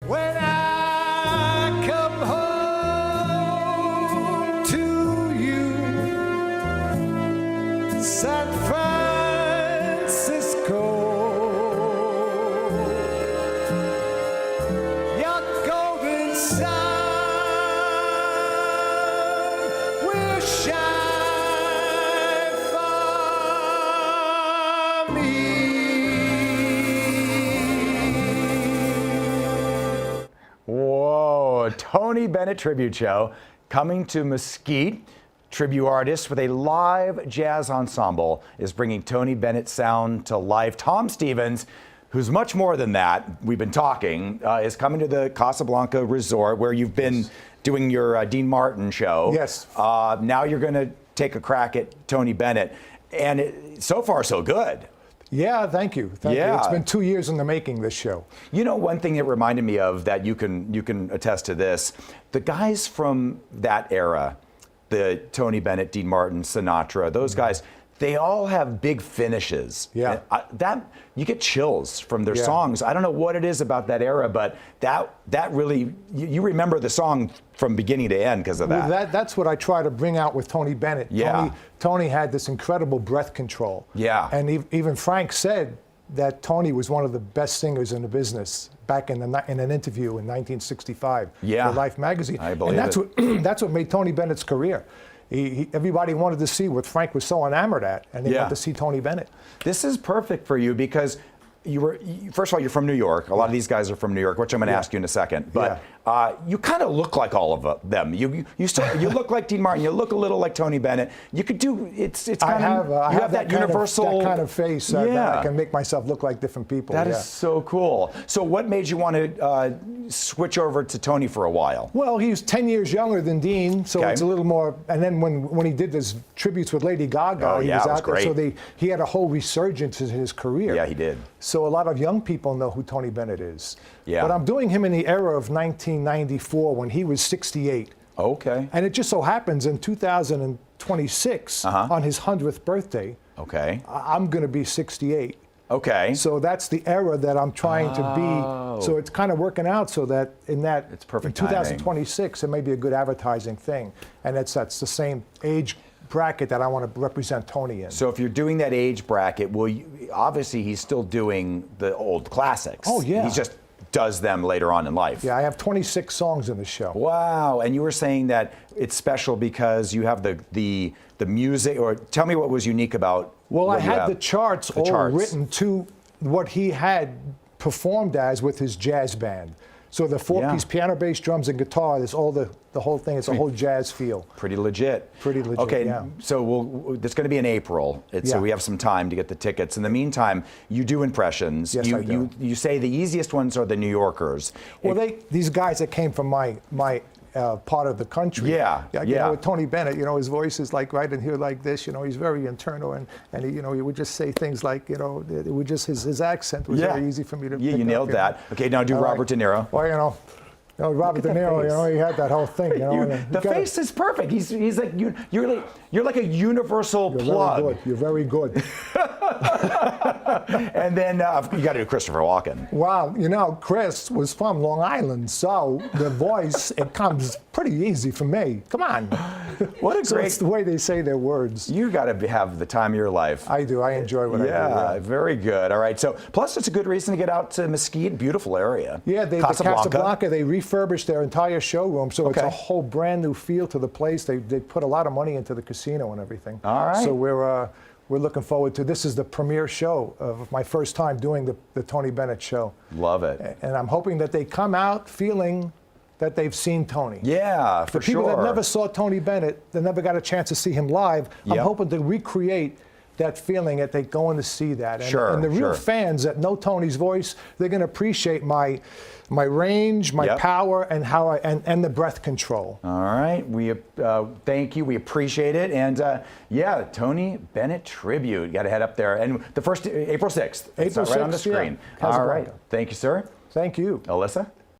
When I come home to you, San Francisco, your golden sun will shine for me. Whoa, Tony Bennett tribute show coming to Mesquite. Tribute artist with a live jazz ensemble is bringing Tony Bennett's sound to life. Tom Stevens, who's much more than that, we've been talking, is coming to the Casablanca Resort where you've been doing your Dean Martin show. Yes. Now you're going to take a crack at Tony Bennett, and so far so good. Yeah, thank you. Thank you. It's been 2 years in the making, this show. You know, one thing it reminded me of that you can attest to this, the guys from that era, the Tony Bennett, Dean Martin, Sinatra, those guys, they all have big finishes. Yeah. That you get chills from their songs. I don't know what it is about that era, but that really, you remember the song from beginning to end because of that. Well, that's what I try to bring out with Tony Bennett. Yeah. Tony had this incredible breath control. Yeah. And even Frank said that Tony was one of the best singers in the business back in an interview in 1965 for Life magazine. I believe that's what made Tony Bennett's career. Everybody wanted to see what Frank was so enamored at, and they wanted to see Tony Bennett. This is perfect for you because first of all, you're from New York. A lot of these guys are from New York, which I'm going to ask you in a second. But you kind of look like all of them. You look like Dean Martin. You look a little like Tony Bennett. You could do it's kind of you have that universal that kind of face. That I can make myself look like different people. That is so cool. So what made you want to switch over to Tony for a while? Well, he's 10 years younger than Dean, so it's a little more. And then when he did his tributes with Lady Gaga, he was out there. So he had a whole resurgence in his career. Yeah, he did. So a lot of young people know who Tony Bennett is. Yeah. But I'm doing him in the era of 1994 when he was 68. Okay. And it just so happens in 2026, on his 100th birthday, I'm going to be 68. Okay. So that's the era that I'm trying to be. So it's kind of working out so that it's perfect in 2026, it may be a good advertising thing. And that's the same age bracket that I want to represent Tony in. So if you're doing that age bracket, obviously he's still doing the old classics. Oh, yeah. He just does them later on in life. Yeah, I have 26 songs in the show. Wow. And you were saying that it's special because you have the music, or tell me what was unique about. Well, I had the charts written to what he had performed as with his jazz band. So the four-piece piano, bass, drums, and guitar, there's all the whole thing. It's a whole jazz feel. Pretty legit. Pretty legit, okay, so it's going to be in April. So we have some time to get the tickets. In the meantime, you do impressions. Yes, I do. You say the easiest ones are the New Yorkers. Well, these guys that came from my part of the country. Yeah. You know, with Tony Bennett, his voice is like right in here like this. He's very internal, and he, he would just say things like, it would just his accent was very easy for me to. Yeah, you nailed that. Okay, now do Robert De Niro. Well, Robert De Niro, he had that whole thing. The face is perfect. He's like you're like a universal plug. You're very good. And then you got to do Christopher Walken. Wow, Chris was from Long Island, so the voice it comes pretty easy for me. Come on. What a great! It's the way they say their words. You got to have the time of your life. I do. I enjoy what I do. Yeah, very good. All right. So plus it's a good reason to get out to Mesquite. Beautiful area. Yeah, the Casablanca, they refurbished their entire showroom, so it's a whole brand new feel to the place. They put a lot of money into the casino and everything. All right. So we're looking forward to this. Is the premiere show of my first time doing the Tony Bennett show. Love it. And I'm hoping that they come out feeling that they've seen Tony. Yeah, for sure. The people that never saw Tony Bennett, that never got a chance to see him live, I'm hoping to recreate that feeling that they go in to see that. And the real fans that know Tony's voice, they're going to appreciate my range, my power, and how and the breath control. All right, we thank you. We appreciate it. And Tony Bennett tribute. Got to head up there. And the first April 6th. April 6th, right on the screen. All right. Thank you, sir. Thank you, Alyssa.